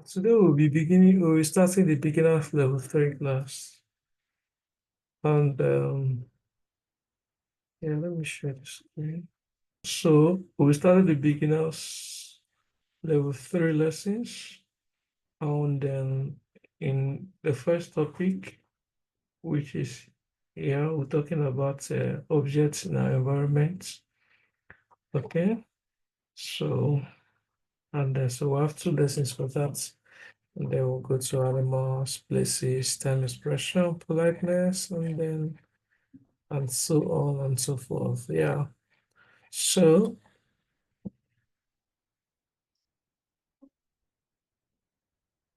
Today we'll be starting the beginners level 3 class. And yeah, let me share the screen. So we started the beginners level 3 lessons. And then in the first topic, which is we're talking about objects in our environment. Okay. So so we have 2 lessons for that. And then we'll go to animals, places, time expression, politeness, and so on and so forth. Yeah. So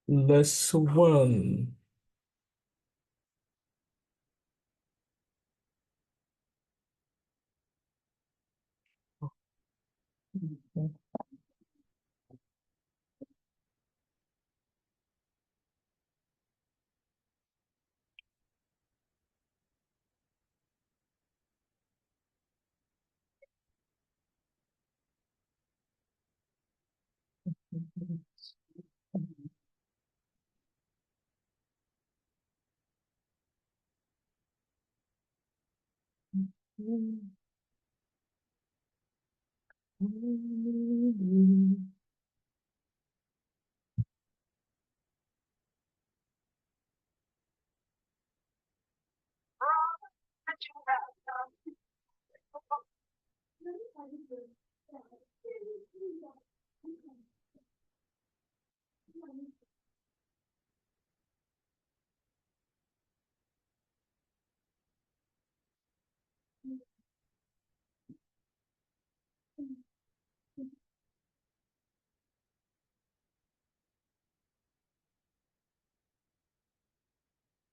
lesson one.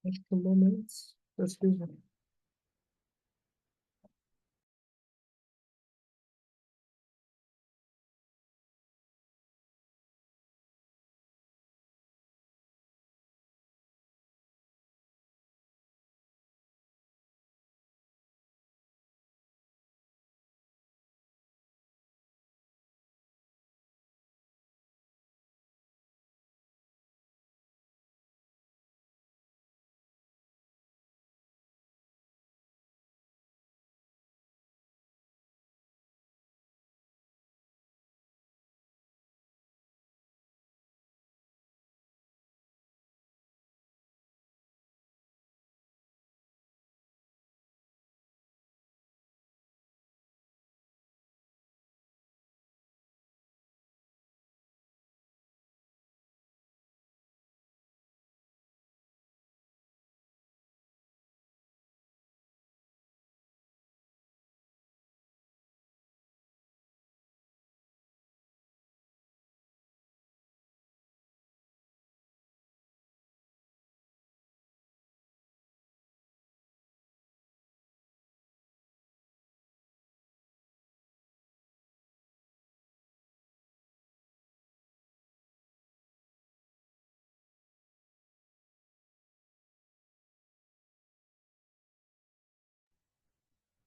Just a moment. Excuse me.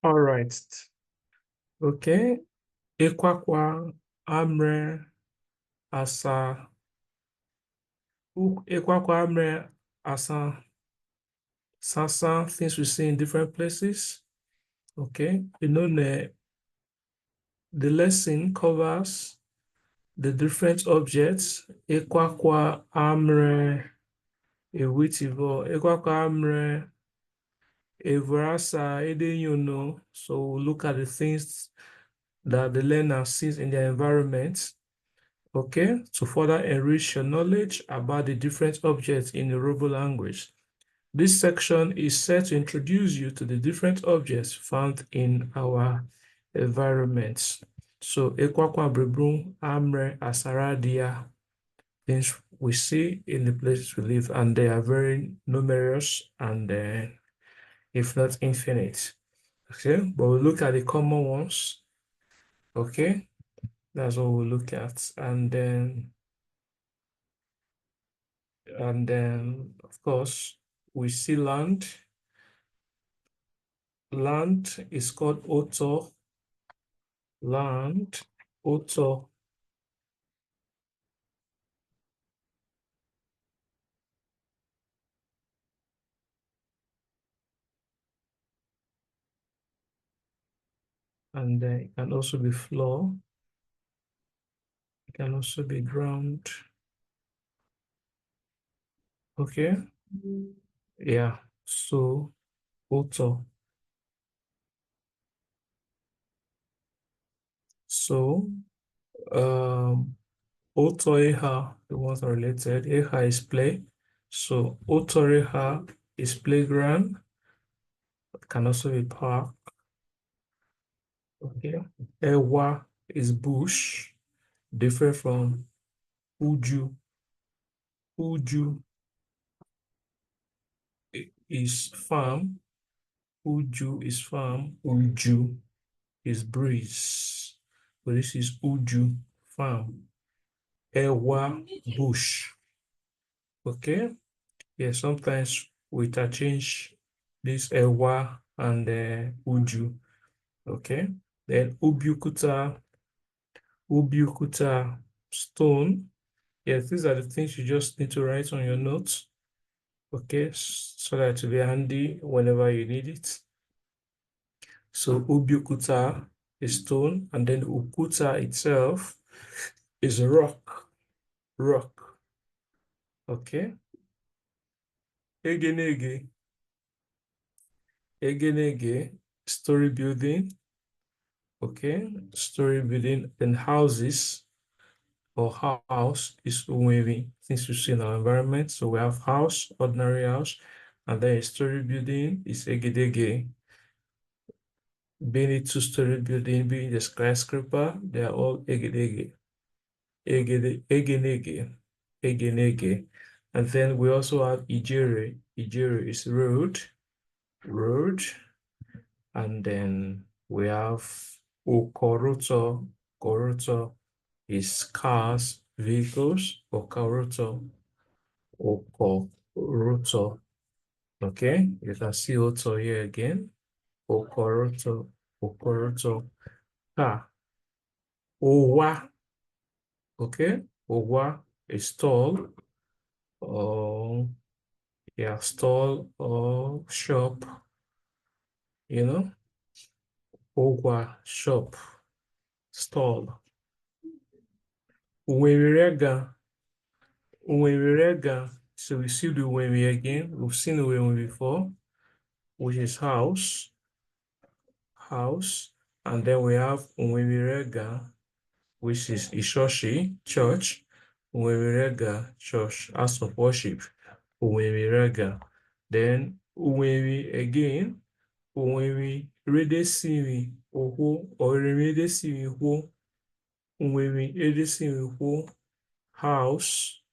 All right. Okay. Ekwakwa, amre, asa. Ekwakwa, amre, asa. Sasa, things we see in different places. Okay. The lesson covers the different objects. Ekwakwa, amre, ewitivo. Ekwakwa, amre, evrasa, edenyono. So we'll look at the things that the learner sees in their environment, okay, to further enrich your knowledge about the different objects in the Urhobo language. This section is set to introduce you to the different objects found in our environments. So, Ekwakwa Brebru, Amre, Asaradia, things we see in the places we live, and they are very numerous and if not infinite. Okay, but we'll look at the common ones. Okay, that's what we'll look at. And then of course we see land. Land is called Oto. Land, Oto. and it can also be floor. It can also be ground. Okay. Yeah. So author. So author eha, the ones are related. Eha is play. So author eha is playground. It can also be park. Okay. Ewa is bush, different from uju. Uju is farm. Uju is farm. Uju is breeze. So this is Uju farm. Ewa bush. Okay. Yeah, sometimes we interchange this Ewa and Uju. Okay. Then Ubiukuta stone. Yes, these are the things you just need to write on your notes. Okay, so that it will be handy whenever you need it. So Ubiukuta is stone, and then Ukuta itself is a rock. Rock. Okay. Egenege. Egenege, story building. Okay. Story building and houses or house is Uwevi, things you see in our environment. So we have house, ordinary house, and then a story building is Egedege. Being a two-story building, being the skyscraper, they are all Egedege. Egenege. Egenege. And then we also have Ijere. Ijere is road. Road. And then we have Okoroto. Koroto is cars, vehicles. Okoroto. Okoroto. Okay, you can see Oto here again. Okoroto. Okoroto. Car. Owa. Okay. Owa is tall. Or yeah, stall or shop, you know, Owa shop, stall. Uwewirega, Uwewirega. So we see the Uwewi again. We've seen the Uwewi before, which is house, house. And then we have Uwewirega, which is Ishoshi, church. Uwewirega, church, house of worship. Uwewirega. Then Uwewi again. Onwewi redesiri oho or redesiri ho. Onwewi redesiri ho house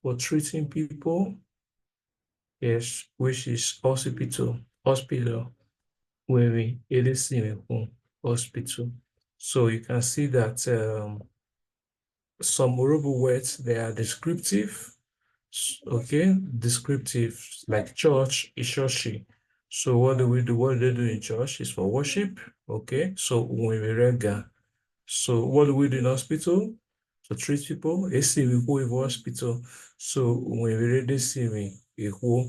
for treating people. Yes, which is hospital. Hospital. Onwewi redesiri ho hospital. So you can see that some Urhobo words, they are descriptive. Okay, descriptive like church, ishoshi. So what do we do? What do they do in church? Is for worship. Okay, so when we rega. So what do we do in hospital? To treat people. AC we go in hospital. So when we read this, we go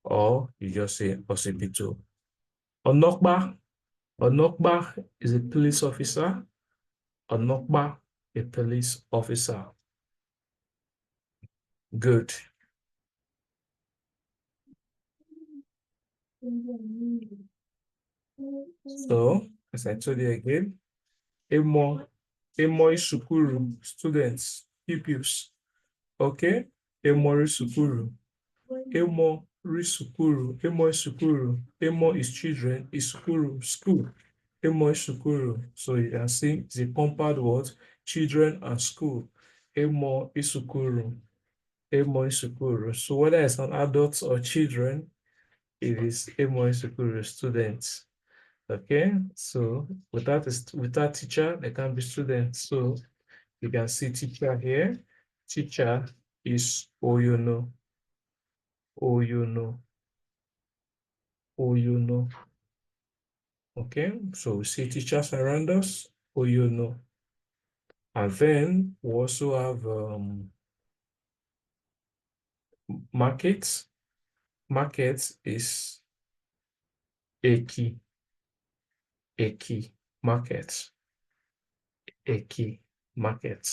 or you just say hospital. Onokba. Onokba is a police officer. Onokba, a police officer. Good. So, as I told you again, Emo, Emo Sukuru, students, pupils. Okay? Emo Sukuru. Emo Sukuru. Emo Sukuru. Emo is children, is Sukuru, school. Emo Sukuru. So you can see it's a compound word, children and school. Emo Isukuru. Emo Isukuru. So whether it's an adult or children, it is Emo Isukuru, students. Okay, so without teacher, there can be students. So you can see teacher here. Teacher is Oyono, Oyono, Oyono. Okay, so we see teachers around us, Oyono. And then we also have markets. Market is Eki, Eki, market. Eki, market.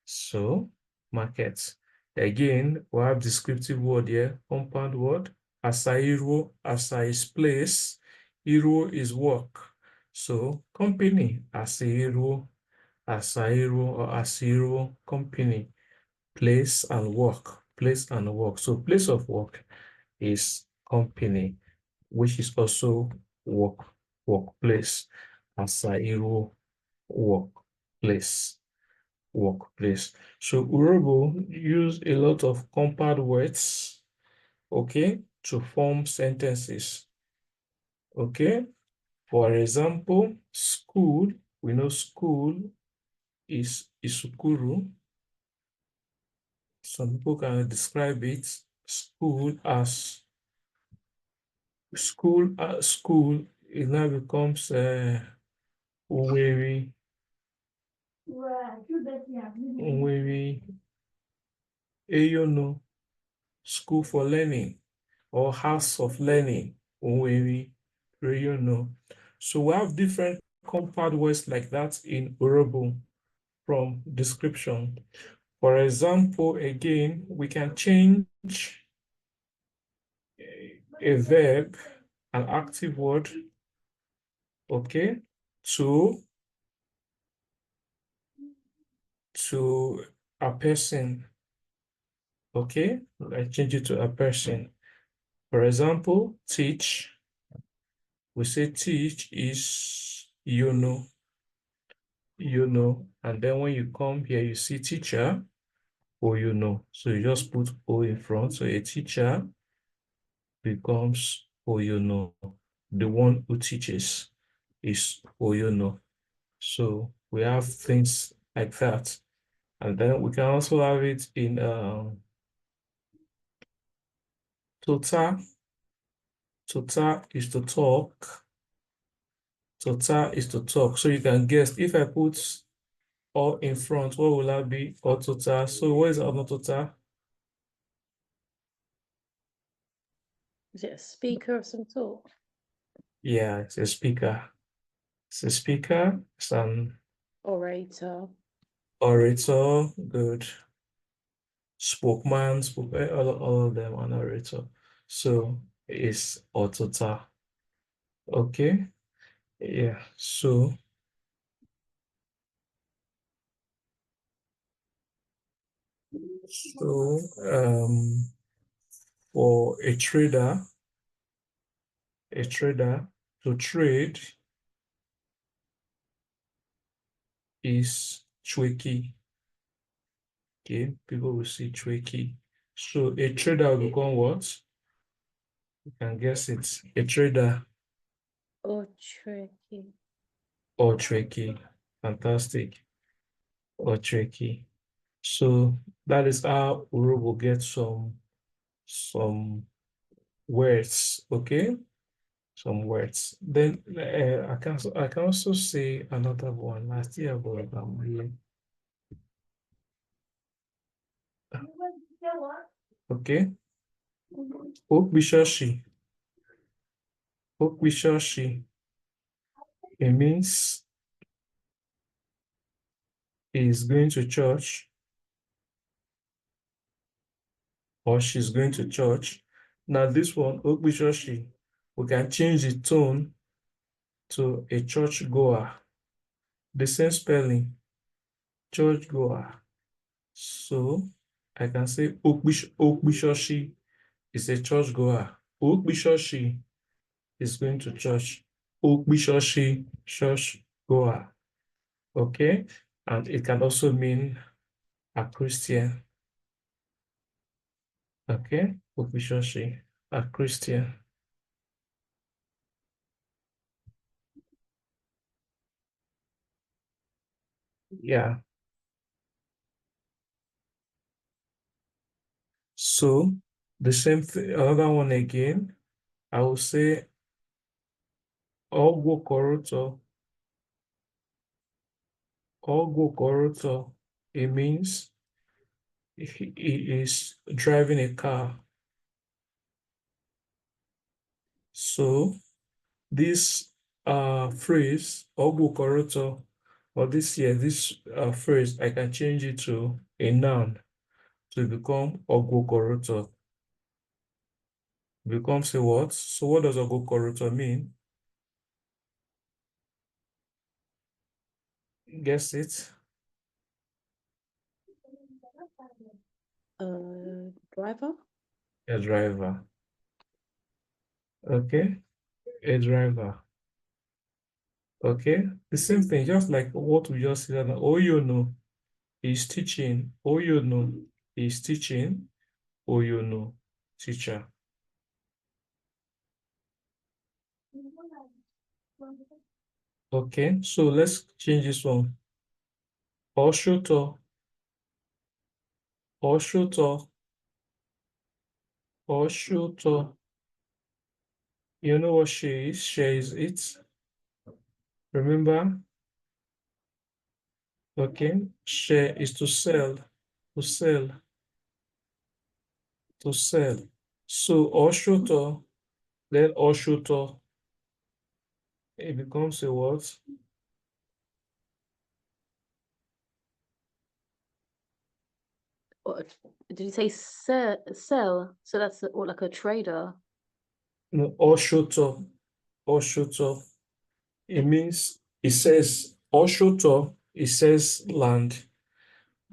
So, market. Again, we have descriptive word here, compound word. Asairo, asa is place, hero is work. So, company, asairo, asairo or asiro, company, place and work, place and work. So, place of work is company, which is also workplace. Asairo, workplace. Workplace. So Urhobo use a lot of compound words, okay, to form sentences. Okay. For example, school, we know school is isukuru. Some people can describe it school as school. It now becomes uweri, uweri, eyono, school for learning, or house of learning, uweri, eyono. So we have different compound words like that in Urhobo from description. For example, again, we can change a verb, an active word, okay, to a person, okay? I change it to a person. For example, teach, we say teach is and then when you come here, you see teacher, or so you just put O in front. So a teacher becomes Oyono. The one who teaches is Oyono. So we have things like that. And then we can also have it in total. Total is to talk. Total is to talk. So you can guess if I put all in front, what will that be? Or total. So what is our total? Is it a speaker of some sort? Yeah, it's a speaker. It's a speaker. It's an Orator. orator. Good. Spokesman, all of them are narrator. So it's autota. Okay. Yeah. So so for a trader to trade is tricky. Okay, people will see tricky. So a trader will become what? You can guess it. A trader Or tricky. or tricky. Fantastic. Or tricky. So that is how Urhobo gets some words, okay? Some words. Then I can also say another one. Last year about okay. Okbishoshi. Okbishoshi. It means he's going to church or she's going to church. Now this one, Okbishoshi, we can change the tone to a church goer. The same spelling, church goer. So I can say Okbishoshi is a church goer. Okbishoshi is going to church. Okbishoshi, church goer. Okay. And it can also mean a Christian. Okay. Okbishoshi, a Christian. Yeah. So the same thing, another one again, I will say Ogwo Koroto. Ogwo Koroto. It means he is driving a car. So this phrase, Ogukoroto, or this phrase, I can change it to a noun to become Ogukoroto. Becomes a what? So what does Ogukoroto mean? Guess it. Driver. A driver. Okay, a driver. Okay, the same thing, just like what we just said. Oyono is teaching. Oyono is teaching. Oyono, teacher. Okay, so let's change this one. Oshoto, Oshoto, Oshoto. You know what she is? She is it. Remember? Okay, share is to sell, to sell, to sell. So Oshoto, then Oshoto, it becomes a what? What did you say? Sell. So that's what, like a trader. No, Oshoto, Oshoto. It means, it says Oshoto, it says land.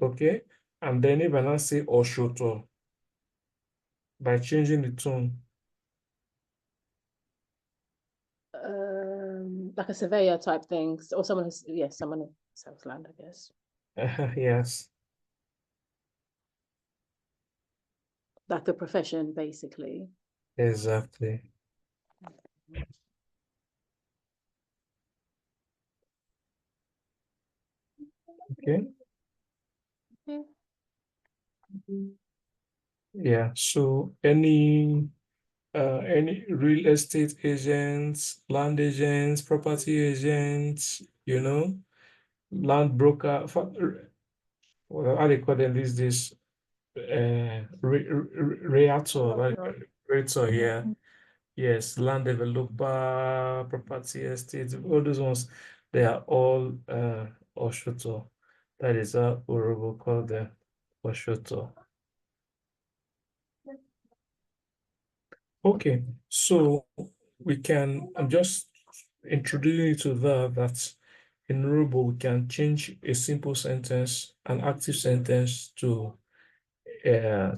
Okay, and then if I now say Oshoto, by changing the tone, Like a surveyor type thing, or someone who's, yes, someone who sells land, I guess. yes, Like a profession, basically. exactly. Okay, Yeah. yeah. So any real estate agents, land agents, property agents, land broker, what how they call them these days, realtor, like realtor, yeah. Yes, land developer, property estate, all those ones, they are all Oshoto. That is how Urhobo call them, Oshoto. Okay, so I'm just introducing you to that in Urhobo we can change a simple sentence, an active sentence to a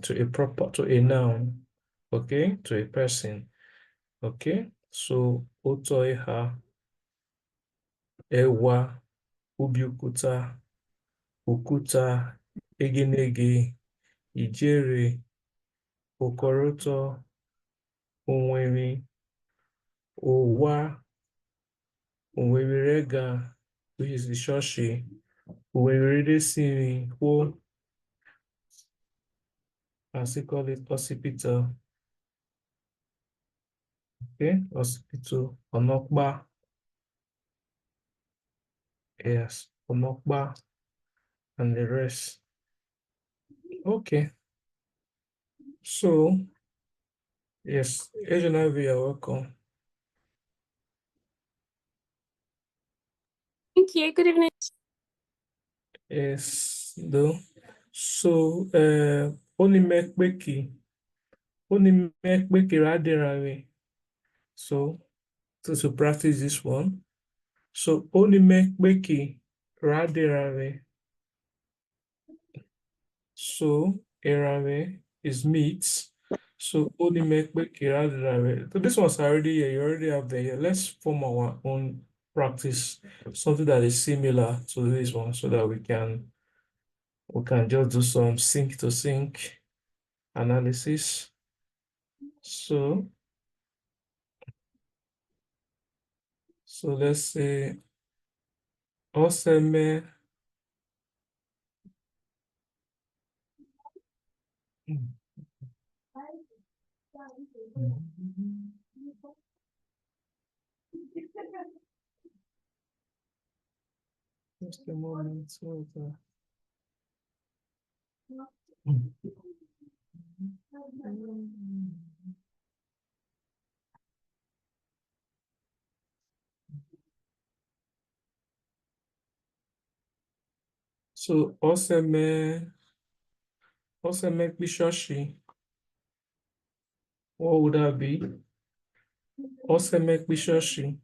noun, okay, to a person, okay. So Otoeha, Ewa, Ubiukuta, Ukuta, Egenege, Ijere, Okoroto, Onwemi, Owa, Onwemirega, which is the Shoshi, Onwemiredesiri, Wo, as they call it, Hospital, okay, Hospital, Onokba, yes, Onokba, and the rest. Okay, so, yes, Agent Ivy, you're welcome. Thank you. Good evening. Yes, though. So, Onimekbeki Raderame. So, to practice this one. So, Onimekbeki Raderame. So, Erame is meat. So, Onimekbeki Raderame. So, this one's already here. You already have there. Let's form our own practice, something that is similar to this one, so that we can just do some sync to sync analysis. So let's say Oseme. Just a moment. So oseme bishoshi. What would that be? Oseme bishoshi.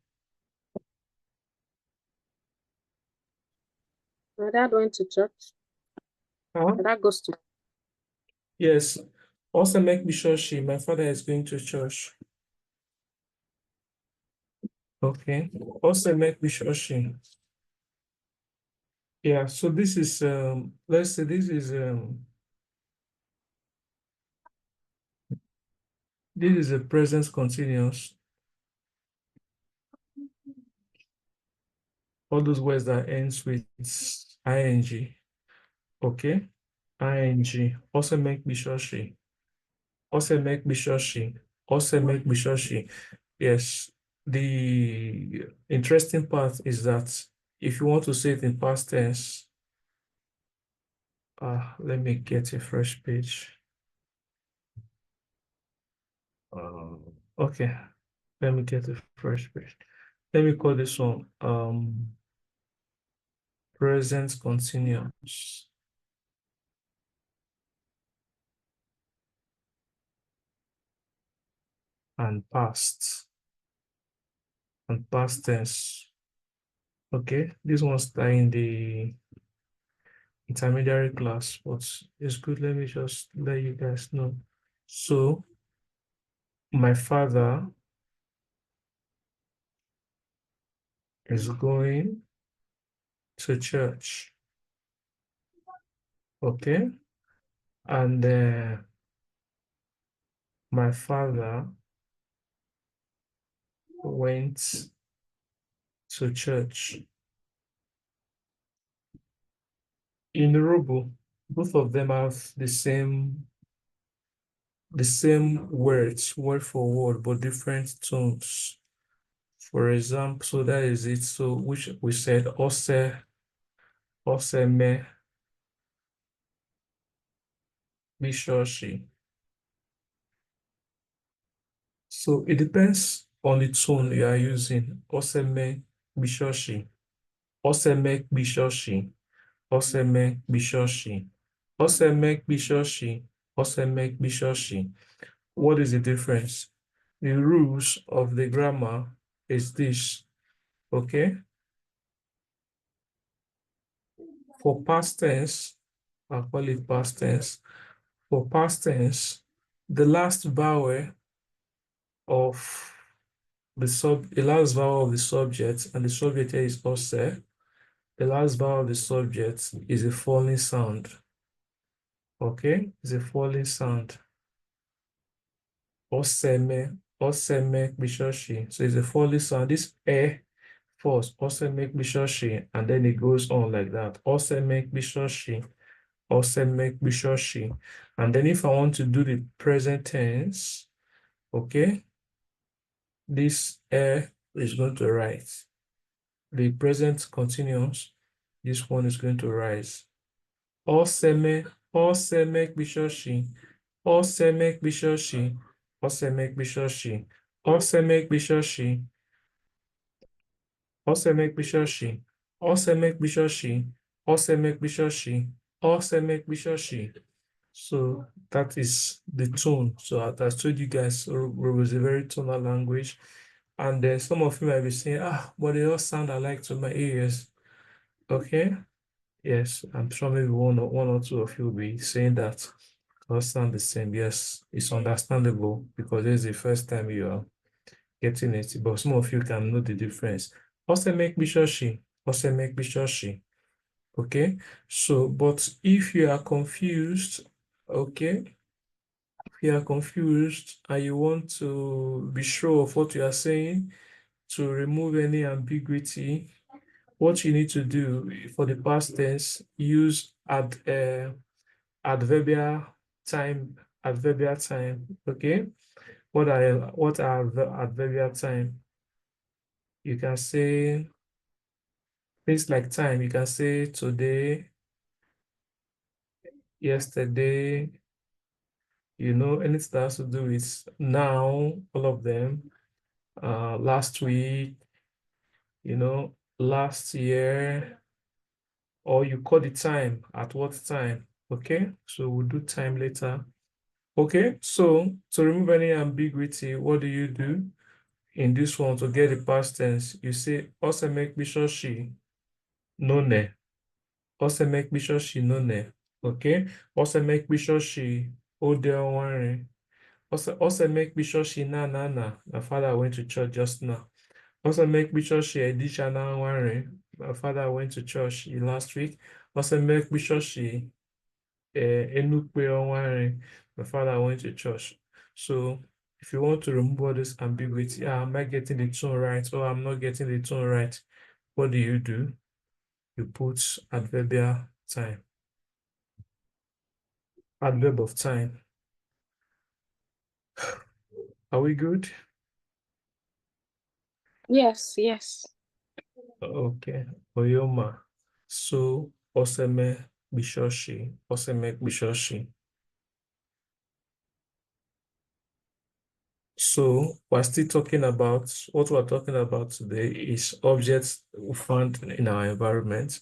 My dad went to church. Huh? My dad goes to. Yes. Oseme bishoshi. My father is going to church. Okay. Oseme bishoshi. Yeah, so this is let's say this is a present continuous. All those words that ends with ing. Okay. Ing. Also make bishoshi. Also make bishoshi. Also make bishoshi. Yes. The interesting part is that if you want to say it in past tense, let me get a fresh page. Okay, let me get a fresh page. Let me call this one present continuous and past tense. Okay, this one's in the intermediary class, but it's good. Let me just let you guys know. So my father is going to church. Okay, and my father went to church. In Urhobo, both of them have the same words, word for word, but different tones. For example, so that is it. So which we said ose me, bishoshi. So it depends on the tone you are using. Ose me, bishoshi. Ose me, bishoshi. Ose me, bishoshi. Ose me, bishoshi. Ose me, bishoshi. What is the difference? The rules of the grammar is this, okay? For past tense, I'll call it past tense. For past tense, the last vowel of the last vowel of the subject, and the subject here is ose. The last vowel of the subject is a falling sound. Okay, it's a falling sound. Oseme, oseme, bishoshi. So it's a falling sound. This first, oseme, bishoshi, and then it goes on like that. Oseme, bishoshi. Oseme, bishoshi. And then if I want to do the present tense, okay, this is going to rise. The present continuous, this one is going to rise. Oseme, oseme, bishoshi. Oseme, bishoshi. Oseme, bishoshi. Oseme, bishoshi. Oseme, bishoshi. Oseme, bishoshi. Oseme, bishoshi. Oseme, bishoshi. So that is the tone. So as I told you guys, Urhobo is a very tonal language. And then some of you might be saying, but they all sound alike to my ears. Okay. Yes, I'm sure maybe one or two of you will be saying that all sound the same. Yes, it's understandable because it's the first time you are getting it, but some of you can know the difference. Also make bishoshi, also make bishoshi. Okay, so but if you are confused, okay, if you are confused and you want to be sure of what you are saying to remove any ambiguity, what you need to do for the past tense, use adverbial time, adverbial time. Okay, what are the adverbial time? You can say things like time. You can say today, yesterday. Anything that has to do with now, all of them. Last week. Last year. or you call the time at what time. Okay, so we'll do time later. Okay, so to remove any ambiguity, what do you do in this one to get the past tense? You say ose make bishoshi none. Ose make bishoshi none. Okay, ose make bishoshi ode onware. Also make bishoshi na na na. My father went to church just now. Also make bishoshi edisha na onware. My father went to church last week. Also make bishoshi enukwe onware. My father went to church. So if you want to remove all this ambiguity, am I getting the tone right or I'm not getting the tone right? What do? You put adverbial time, adverb of time. Are we good? Yes, yes. Okay. Oyoma. So oseme bishoshi. Oseme bishoshi. So we're still talking about what we're talking about today is objects found in our environment.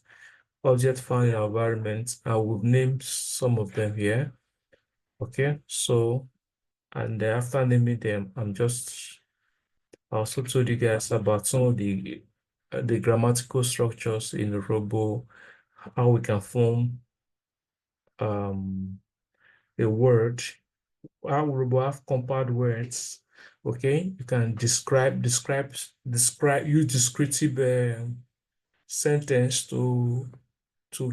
Objects found in our environment. I will name some of them here. Okay. So, and after naming them, I also told you guys about some of the grammatical structures in Urhobo, how we can form a word. How Urhobo have compound words. Okay, you can use descriptive sentence to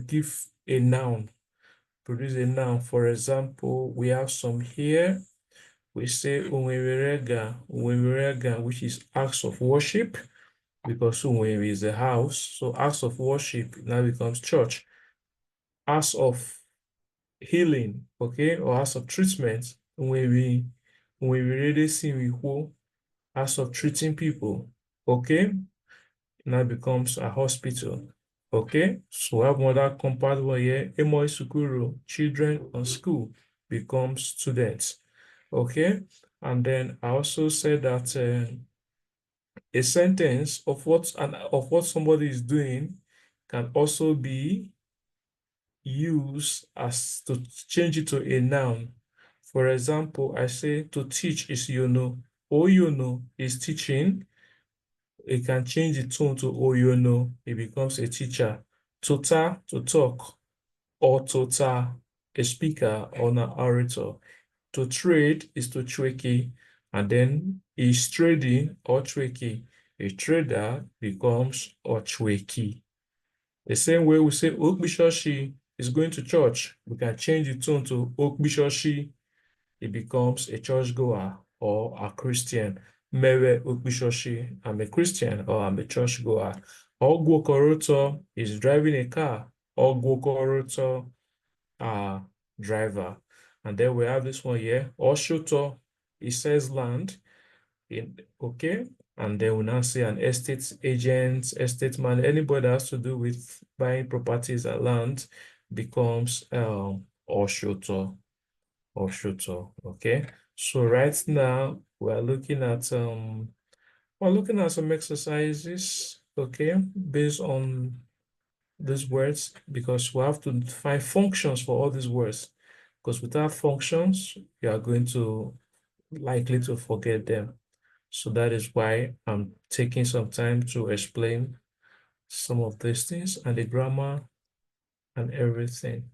give a noun, produce a noun. For example, we have some here. We say unwewerega, which is acts of worship, because unwewe is a house. So acts of worship now becomes church. Acts of healing, okay, or acts of treatment, when we really see we who acts of treating people, okay, now becomes a hospital. Okay, so we have another compound one here. Emo Sukuru, children on school becomes students. Okay, and then I also said that a sentence of what somebody is doing can also be used as to change it to a noun. For example, I say to teach is yono. Oyono is teaching. It can change the tone to oyono. It becomes a teacher. Tota, to talk. Or tota, a speaker or an orator. To trade is to tricky, and then is trading or tricky. A trader becomes tricky. The same way we say Okbishoshi is going to church, we can change the tone to Okbishoshi. It becomes a churchgoer or a Christian. Mewe Okbishoshi, I'm a Christian or I'm a churchgoer. Ogwokoroto is driving a car. Ogwokoroto, driver. And then we have this one here. Oshoto, it says land. Okay. And then we now say an estate agent, estate man, anybody that has to do with buying properties and land becomes Oshoto. Oshoto. Okay. So right now we're looking at some exercises, okay, based on these words, because we have to find functions for all these words. Because without functions, you are going to likely to forget them. So that is why I'm taking some time to explain some of these things and the grammar and everything.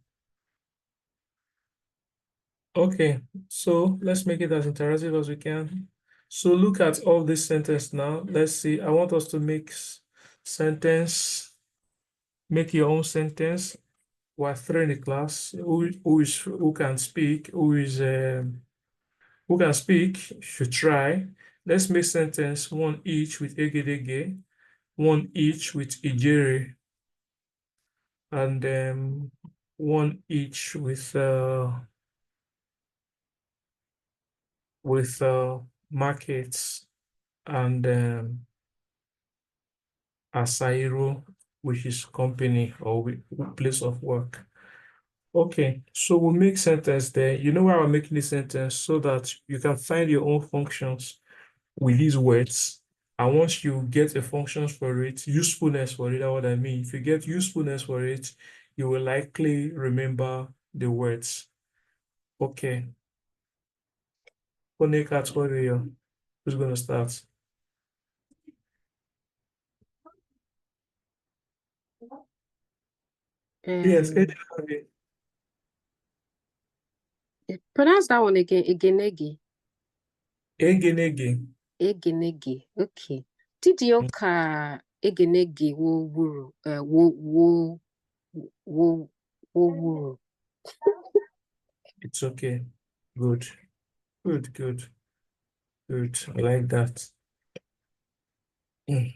Okay, so let's make it as interactive as we can. So look at all this sentence now. Let's see. I want us to make sentence, make your own sentence. We're three in the class. Who can speak? Who can speak? Should try. Let's make sentence one each with egedege, one each with ijere, and one each with markets and asairo, which is company or place of work. Okay, so we'll make sentence there. You know why we're making the sentence? So that you can find your own functions with these words. And once you get a function for it, usefulness for it, that's what I mean. If you get usefulness for it, you will likely remember the words. Okay. Who's going to start? Yes, Um, Pronounce that one again. Egenege. Egenege. Egenege. Okay. Tidioka egenege wo wuru. Wo wuru. It's okay. Good. Good, good, good. I like that. Mm.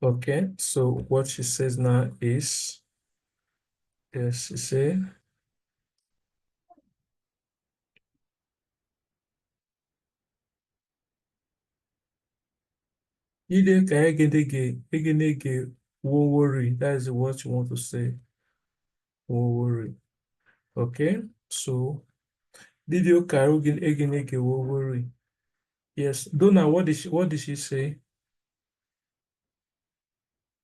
Okay, so what she says now is, yes, she said, Ide ka egenege wo worry. That is what you want to say. Wo worry. Okay, so did you egenege wo worry? Yes, Donna, what did she say?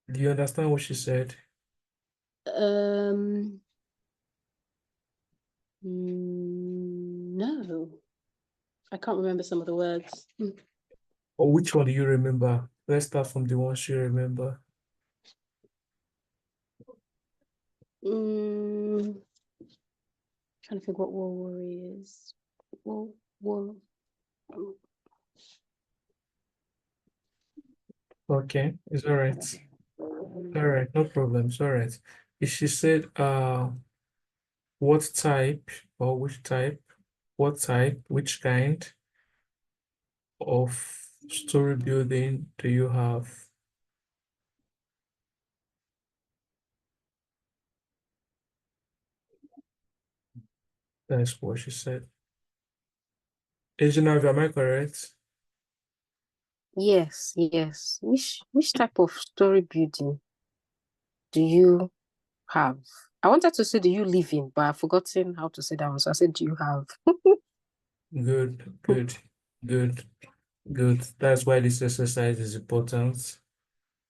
Do you understand what she said? No, I can't remember some of the words. Or which one do you remember? Let's start from the ones you remember. Trying to think what war worry is. War. Okay, it's all right. All right, no problem. It's all right. If she said, what type or which type, what type, which kind of story building do you have? That's what she said. Ejinavi, am I correct? Yes, yes. Which type of story building do you have? I wanted to say do you live in, but I've forgotten how to say that one. So I said, do you have? Good, good, good, good. That's why this exercise is important.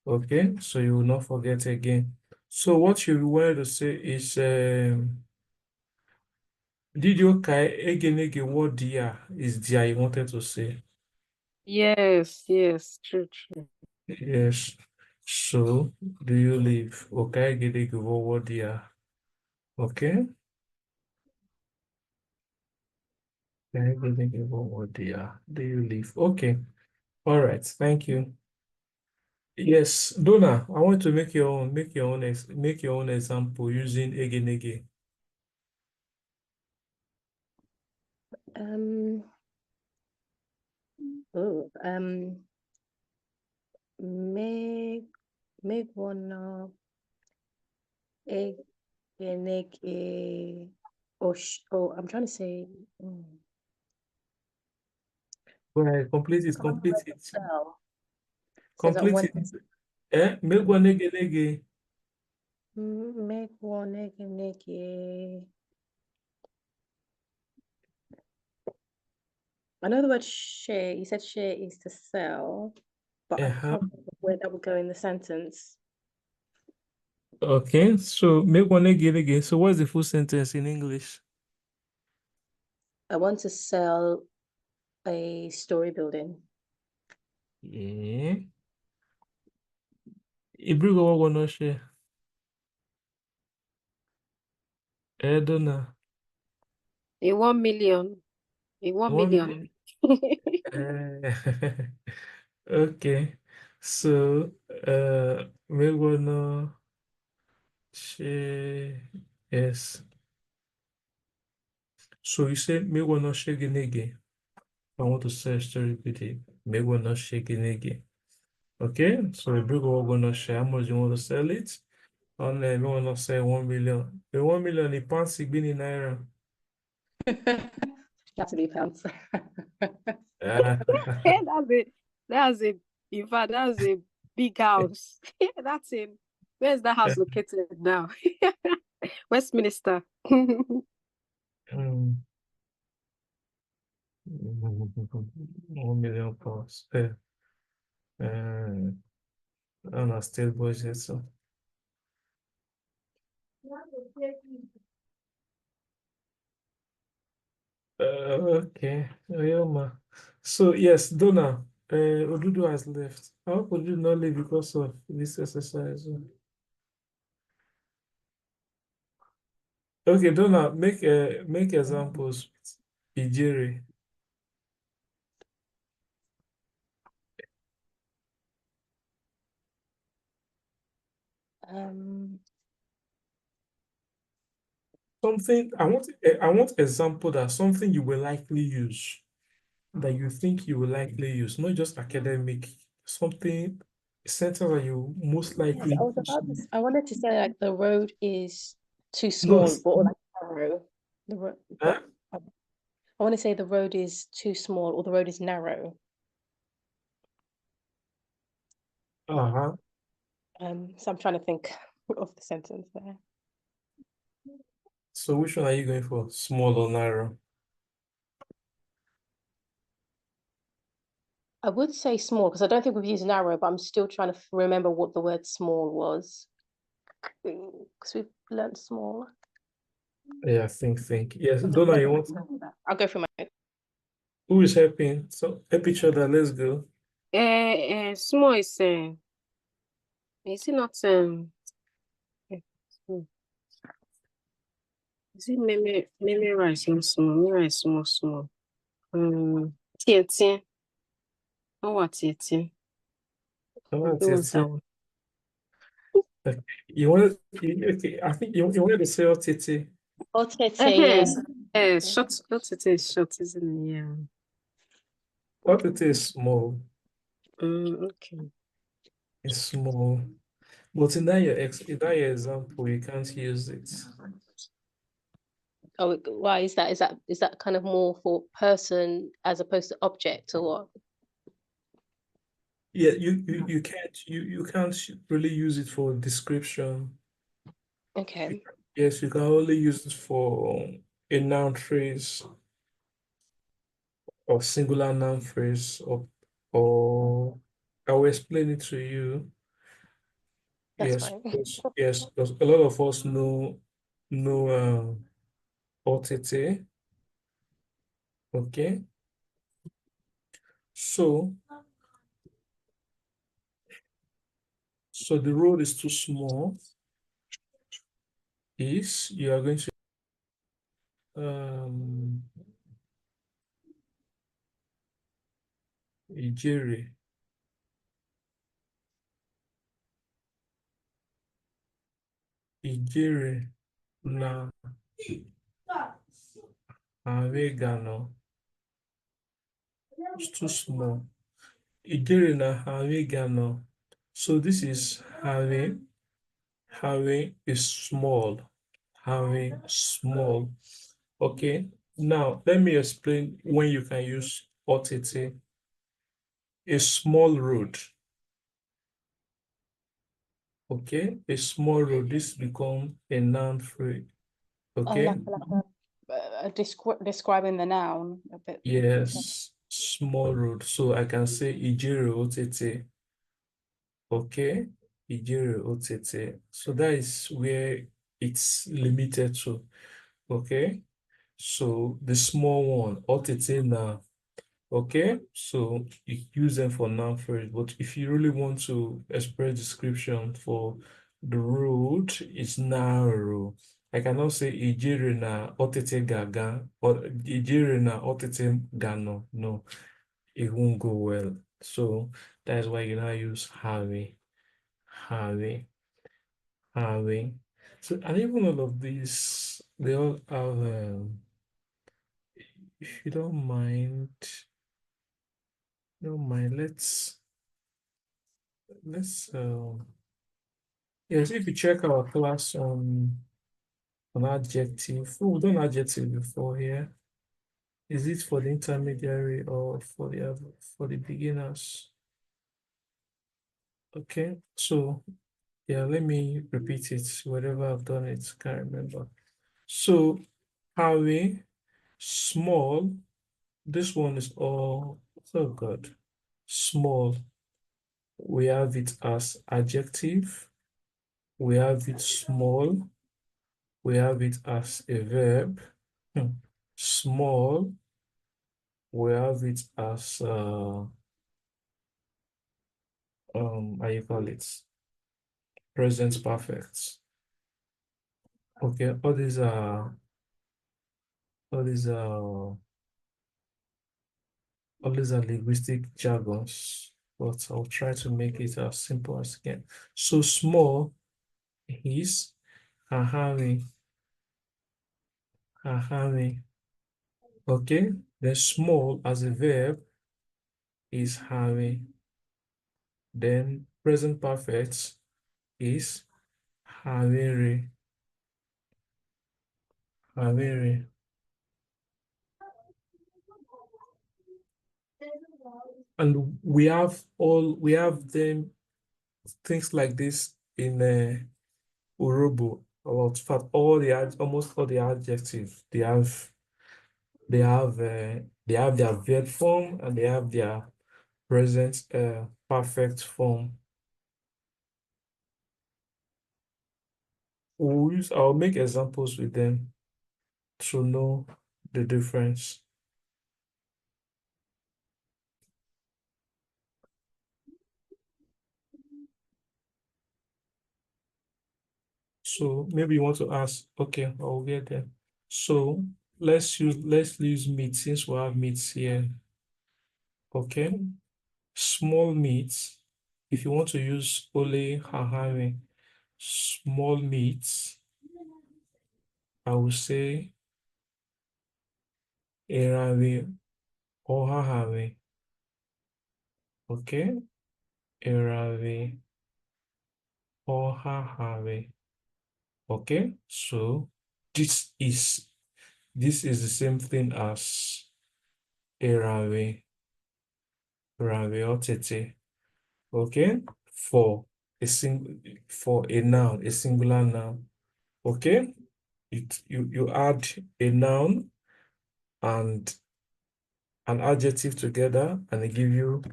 Okay, so you will not forget again. So what you wanted to say is, did you kai egenege what dia is dia you wanted to say? Yes, yes, true, true. Yes. So do you live? Okay, egenege what dia. Okay. Okay, egenege what dia. Do you live? Okay. All right. Thank you. Yes, Donna, I want to make your own example using egenege. Oh, make one egg I'm trying to say. Go ahead, complete it, Someone complete who it, sell says I complete want it. Make one egenege. make one egg. I know the word share. You said share is to sell, but I Uh-huh. can't remember where that would go in the sentence. Okay, so make one egenege. So what's the full sentence in English? I want to sell a story building. Yeah. Ibrigo wa wanna share. Donna. A 1 million. A 1 million. 1 million. Okay. So make one share. Yes. So you said make one share genege. I want to say a story with it. Make one share genege. Okay. So Ibrigo wa gonna share. How much you want to sell it? On me wanna say 1 million. The 1 million in pounds been in naira. Have to be pounds. That's a that's a in fact that's a big house. That's in where's that house located now? Westminster. Mm. £1 million. On a state budget, so. Okay, Oyoma. So yes, Donna, Odudu has left. How could you not leave because of this exercise? Okay, Donna, make examples with Ijere. Something I want example that something you will likely use, that you think you will likely use, not just academic, something sentence that you most likely I was use. about to, I wanted to say like the road is too No, small, or like narrow. The road, huh? I want to say the road is too small, or the road is narrow. Uh-huh. So I'm trying to think of the sentence there. So which one are you going for? Small or narrow? I would say small because I don't think we've used narrow, but I'm still trying to remember what the word small was. Because we've learned small. Yeah, think. Yes, Donna, you want I'll go through my. who is helping? So help each other, let's go. Small is it not is it memorize small. Tietie. Oh, what tietie? Oh, It was Tete. that one. Okay. Okay, I think you wanted to say oh, Tete. Oh, Tete, yeah. Short. Oh, tietie is short, isn't it? Yeah. Oh, Tete is small. Okay. It's small. But in that your example, you can't use it. Oh, why is that? Is that kind of more for person as opposed to object, or what? Yeah, you can't really use it for description. Okay, Yes, you can only use it for a noun phrase or singular noun phrase or I will explain it to you. that's Yes, fine. because a lot of us know OTT. Okay, so the road is too small. Is you are going to um Ijere. Ijere na Harigano. It's too small. Ijere na Harigano. So this is having. Having is small. Having small. Okay. Now let me explain when you can use OTT. A small road. Okay, a small road. This become a noun phrase. Oh, Okay. describing the noun a bit. Yes, small road. So I can say Ijere OTT. Okay, Ijere OTT. So that is where it's limited to. Okay. So the small one, OTT now. Okay, so you use them for noun phrase, but if you really want to express description for the road, it's narrow. I cannot say ijere na otete gaga or ijere na otete gano. No, it won't go well. So that's why you now use have, have. So and even all of these, they all have. If you don't mind, let's yes, if you check our class on adjective, oh, we've done adjective before here. Is it for the intermediary or for the beginners? Okay, so yeah, let me repeat it. Wherever I've done it, can't remember. So Harry, small, this one is all, oh God, small. We have it as adjective. We have it small. We have it as a verb. Small. We have it as how you call it? Present perfect. Okay, all these are linguistic jargons, but I'll try to make it as simple as I can. So small is hahari, hahari. Okay, then small as a verb is hari. Then present perfect is havere, havere. And we have them things like this in Urhobo a lot. In fact, almost all the adjectives they have their verb form and they have their present perfect form. I'll make examples with them to know the difference. So maybe you want to ask, okay, I'll get there. So let's use meat since we have meats here. Okay. Small meats. If you want to use ole hahari, small meats, I will say erari or hahari. Okay. Erari or hahari. Okay. So this is the same thing as erari, erari or tete. Okay, for a noun, a singular noun. Okay, you add a noun and an adjective together and they give you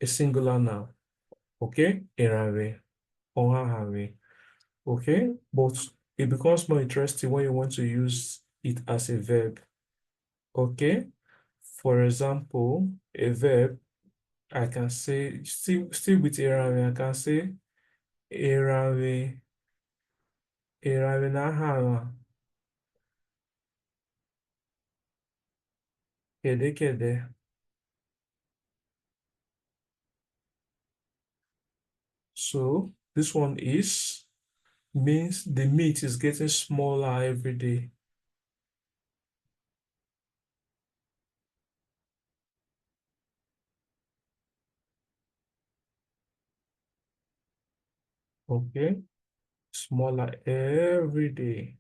a singular noun. Okay, erare, ohahare. Okay, but it becomes more interesting when you want to use it as a verb. Okay, for example, a verb, I can say, still with erare, I can say erare, erare nahara, kede kede. So this one means the meat is getting smaller every day. Okay, smaller every day.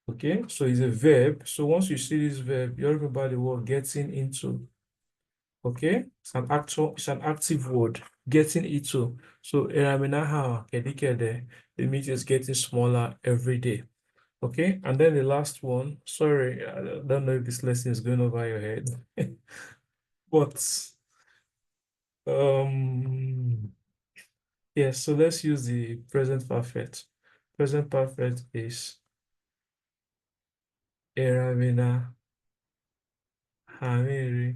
Okay, so it's a verb. So once you see this verb, you remember the word getting into. Okay, it's an active word, getting into. So eraminaha kedikede, the meat is getting smaller every day. Okay, and then the last one, sorry, I don't know if this lesson is going over your head, but yes, so let's use the present perfect. Present perfect is eravina hamiri.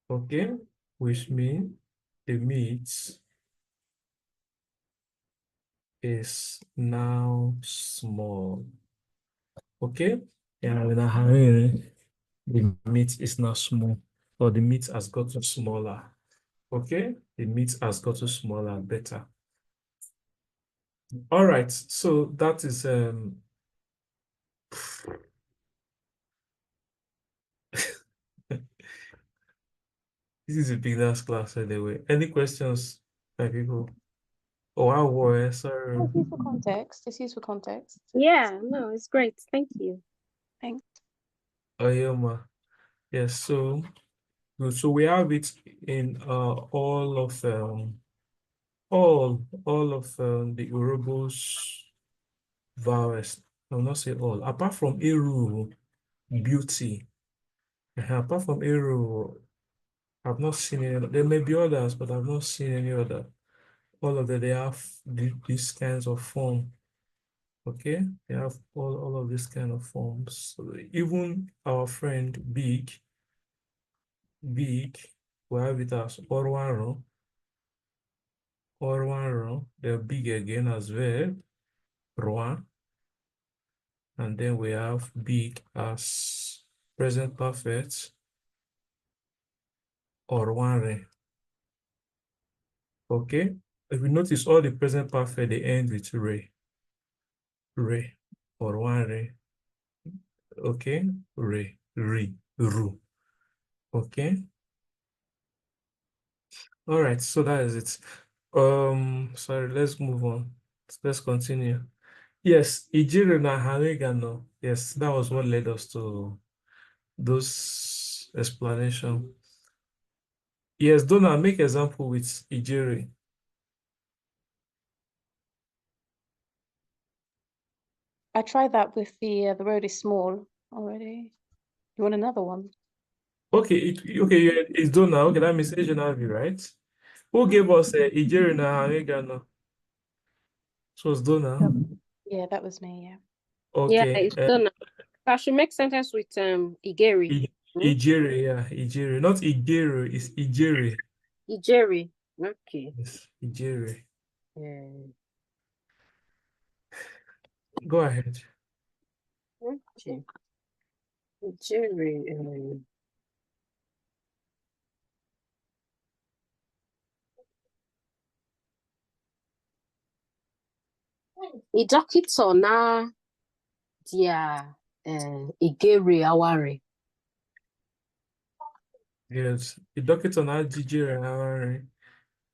Okay, which means the meat is now small. Okay, eravina hamiri, the meat is now small, or the meat has gotten smaller. Okay, the meat has gotten smaller, better. All right, so that is this is a beginner's class anyway. Any questions, my people? Oh, I were sorry. It's useful context. It's useful context. Yeah, no, it's great. Thank you. Thanks. Oh, yeah, ma. Yes, so good. So we have it in all of the Urhobo's vowels. I'll not say all, apart from Eru, beauty. Apart from Aero, I've not seen any. There may be others, but I've not seen any other. All of them, they have these kinds of form. Okay, they have all of these kind of forms. So even our friend big, we have it as Orwaro, they're big again as well, Roi, and then we have big as present perfect, Orware. Okay, if you notice all the present perfect, they end with re, Orware. Okay, ru. Okay, all right, so that is it. Sorry, let's move on. Let's continue. Yes, Ijiri na Harigano. Yes, that was what led us to those explanation. Yes, Donna, make example with Ijiri. I tried that with the road is small already. You want another one? Okay, okay, yeah, it's Donna. Okay, that means Asian Avi, right? Who gave us Ijiri na Harigano? So it's Donna. Yeah, that was me, yeah. Yeah, Okay, it's done. I should make sentence with Igeri. Ijiri, yeah, Ijiri. Not Igiri, it's Ijiri. Igeri. Okay. Yes, Ijiri. Yeah. Go ahead. Okay. Igeri. Idokito na dia Igeri aware. Yes, the doctor now Ijiri.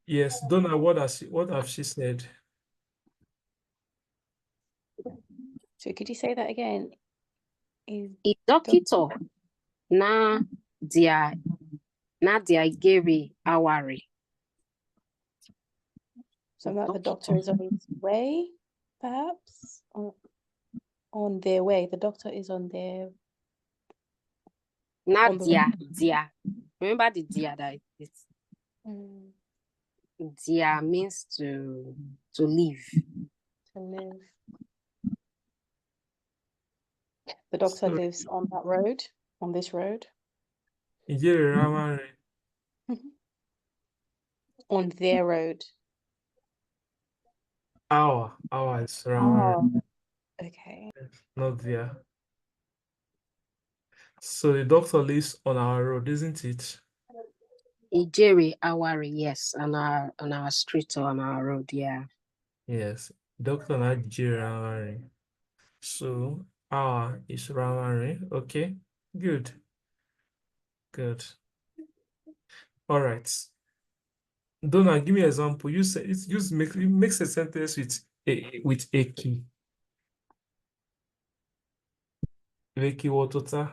Yes, Donna, what have she said? So could you say that again? Idokito na dia Igeri aware. So that the doctor is on his way, perhaps? Or on their way. The doctor is on their Na on the dia. Remember the dia that it's dia means to live. to live. The doctor lives on that road, on this road. Ijiri Rawari. On their road. Our is Rawari, Okay. not there. So the doctor lives on our road, isn't it? Ijeri aware, yes, on our street or on our road, yeah. Yes, doctor not Ijiri Rawari. So our is Rawari. Okay, good. Good. All right. Donna, give me an example. You say it's use make it makes a sentence with a key. Veki wotota.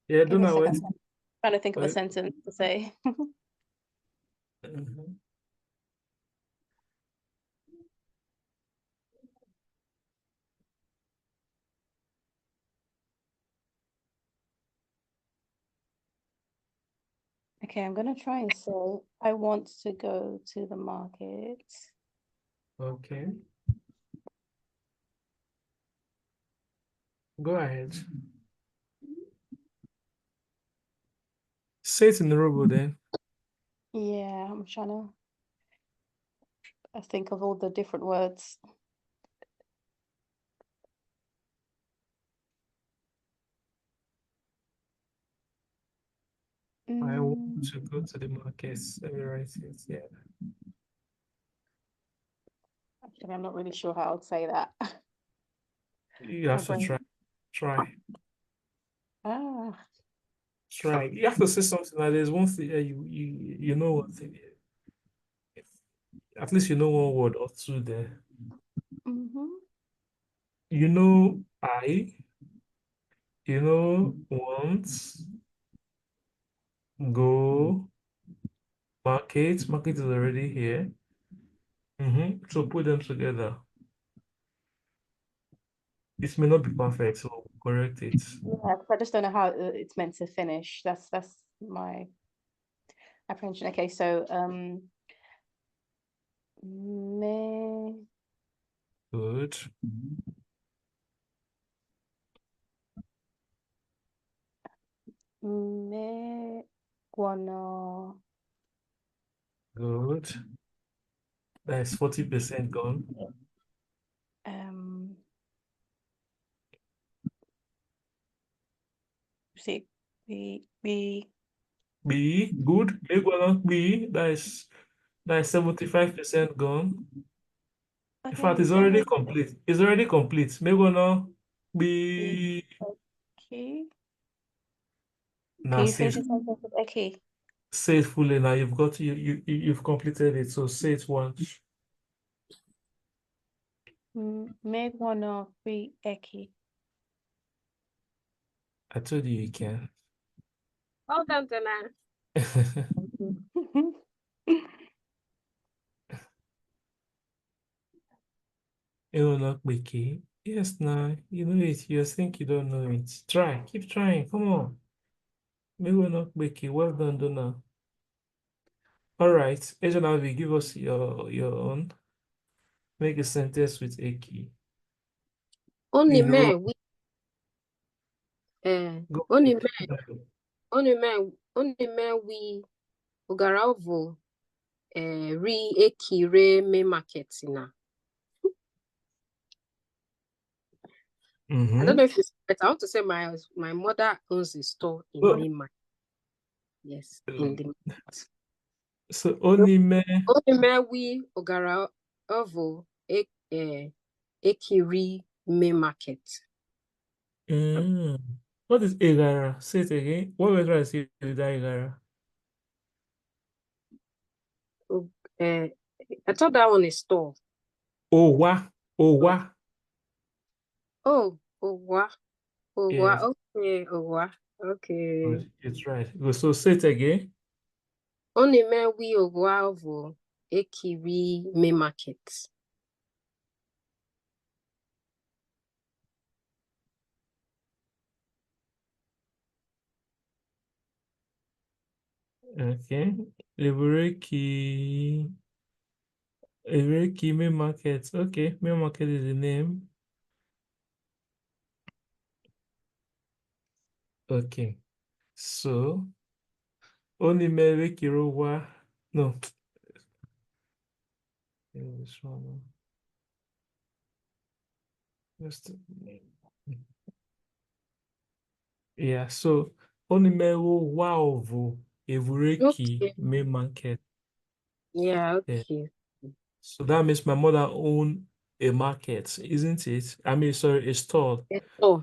Yeah, Give me a Donna, second. wait. I'm trying to think of a sentence to say. Mhm. Okay, I'm gonna try and say I want to go to the market. Okay. Go ahead. Say it in the robot then. Yeah, I'm trying to think of all the different words. I want to go to the markets. Let me write it. Yeah. Actually, I'm not really sure how I'd say that. You have to brain- try. Try. Ah, Try. You have to say something like there's one thing you know one thing. At least you know one word or two there. mhm. You know, once, go, market is already here. So put them together. It may not be perfect, so correct it. Yeah, 'cause I just don't know how it's meant to finish. That's my apprehension. Okay, so me Good. me wanna Good. That is 40% gone. um see be B, good. Make one on B. That is 75% gone. In fact, okay, it's already complete. It's already complete. Make one on B. okay. Now Can you say finish it, the sentence with Eki? say it fully. Now you've got you've completed it. So say it once. Me wanna be Eki. I told you you can. Well done, Dana. You will not make it. Yes, now you know it. You think you don't know it. Try. Keep trying. Come on. Me will not make it. Well done, Donna. All right. Ejanavi, give us your own. Make a sentence with a key. Only In row. man we Go only ahead. man only man we Ugaravu re ekire me market na. I don't know if it's better. I want to say my mother owns a store in Oh, May market. Yes, in the market. so only me. Only man we Ugaravu ekiri me market. Mm. What is Egara? Say it again. What was I say with that Egara? I thought that one is store. Owa. Owa. Oh, Owa. Yes. Okay, Owa. Okay. Good. It's right. Good. So say it again. Only man we Owa ekiri me market. Okay. Ibureki. Ibureki main market. Okay. Main market is the name. Okay. So only me Kirowa. No. This one. Just yeah. So only me wow. Ibureki Okay. main market. Yeah, Yeah. okay. So that means my mother own a market, isn't it? I mean, sorry, a store. Oh,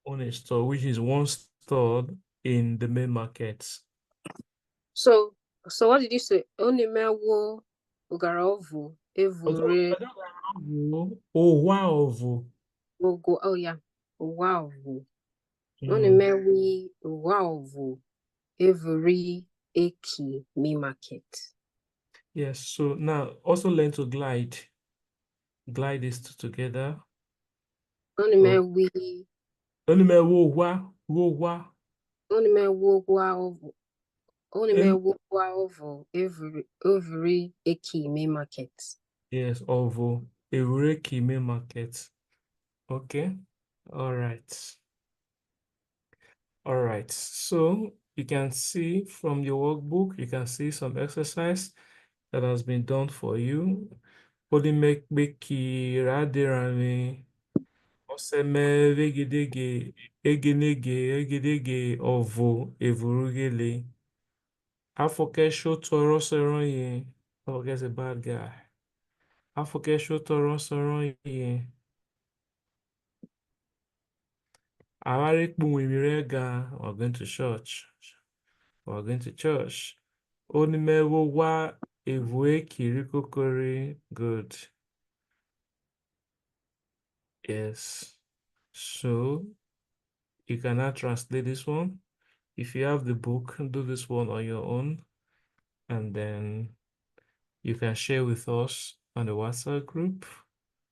Own a store, which is one store in the main market. so what did you say? Only man wo Ugaravu evure Oh, wow. ogo. Oh yeah. Wow. Only Mm. man we wow every eki me market. Yes. So now also learn to glide. Glide these two together. Only Oh, man we only me wo. only man wo wow. Only And man wo wow every eki me market. yes, ovo. A reiki main market. Okay. All right. All right. So you can see from your workbook, you can see some exercise that has been done for you. Polimekbeki radirami oseme vegedege egedege ovo evurugele. Afokesho toro soronye. Afoke's a bad guy. Afokesho toro soronye. Awarikpu wimirega. We're going to church. We're going to church. Onimewo wa evue kirikokore. Good. Yes. So you cannot translate this one. If you have the book, do this one on your own, and then you can share with us on the WhatsApp group,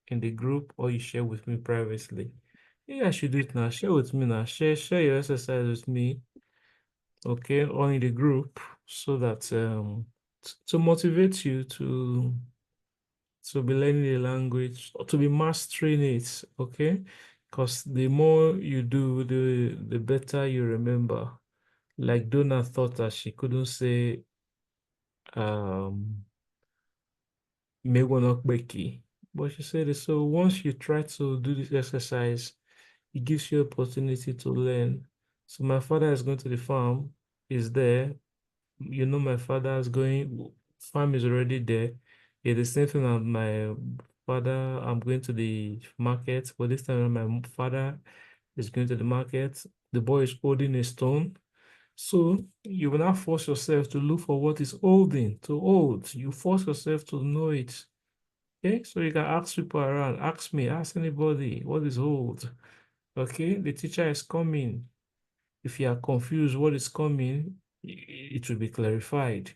in the group, or you share with me privately. Yeah, I should do it now. Share with me now. Share your exercise with me, okay, or in the group, so that to motivate you to be learning the language or to be mastering it, okay? Because the more you do, the better you remember. Like Donna thought that she couldn't say Mewanokbeki, but she said it. So once you try to do this exercise, it gives you opportunity to learn. So my father is going to the farm, is there. You know, my father is going, farm is already there. It's the same thing as my father. I'm going to the market, but this time my father is going to the market. The boy is holding a stone. So you will not force yourself to look for what is holding, to hold. You force yourself to know it. Okay, so you can ask people around, ask me, ask anybody, what is hold? Okay, the teacher is coming. If you are confused what is coming, it will be clarified.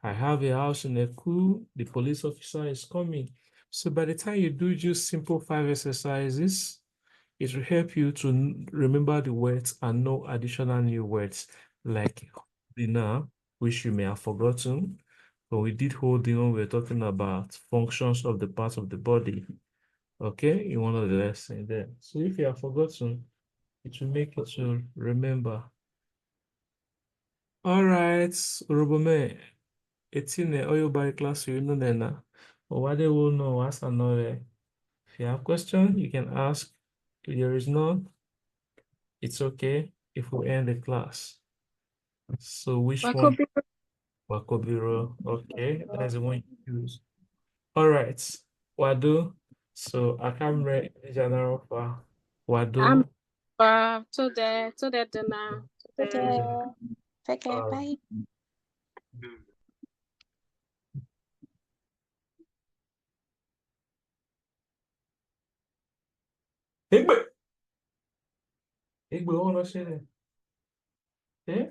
I have a house in a coup, the police officer is coming. So by the time you do just simple 5 exercises, it will help you to remember the words and know additional new words like dinner, which you may have forgotten. But we did holding when we were talking about functions of the parts of the body. Okay, in one of the lessons there. So if you have forgotten, it will make you to remember. All right, Urhobo, it's in the oil by class, you know, then. But what they will know, ask another. If you have question, you can ask. If there is none, it's okay if we end the class. So which one? Wakobi. Wakobiro. Okay, that's the one you use. All right, Wado. So I can't read general for I'm Wado. to the dinner. Okay. Take care. Uh, Bye. Igbe. Igbe, what was it? Eh?